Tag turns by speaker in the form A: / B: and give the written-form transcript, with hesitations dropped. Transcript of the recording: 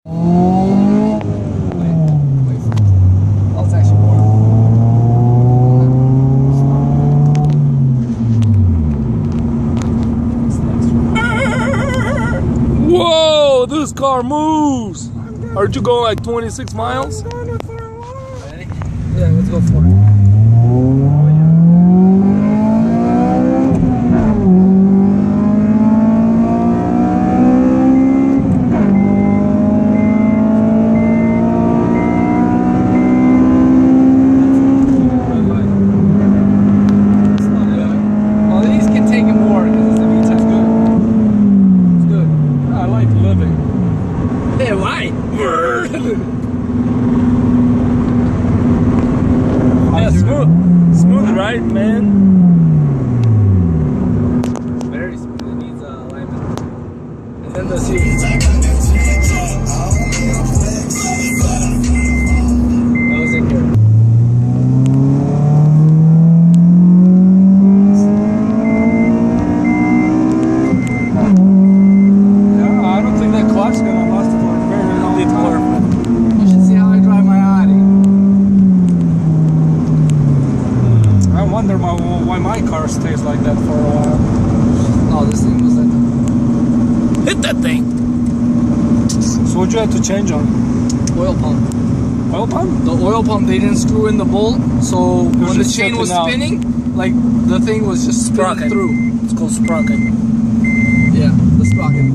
A: Whoa, this car moves. Aren't you going like 26 miles?
B: Ready? Yeah, let's go for it.
A: Yeah, smooth, right, man?
B: Very smooth. It needs alignment. And then the seat. That was in here.
A: Yeah, I don't think that clock's gonna last for very long time.
B: You should see how I drive my Audi.
A: I wonder why my car stays like that for a while.
B: Oh, this thing was like...
A: Hit that thing! So what you had to change on?
B: Oil pump.
A: Oil pump?
B: The oil pump, they didn't screw in the bolt, so when the chain was spinning, like the thing was just spinning through.
A: It's called sprocket.
B: Yeah, the sprocket.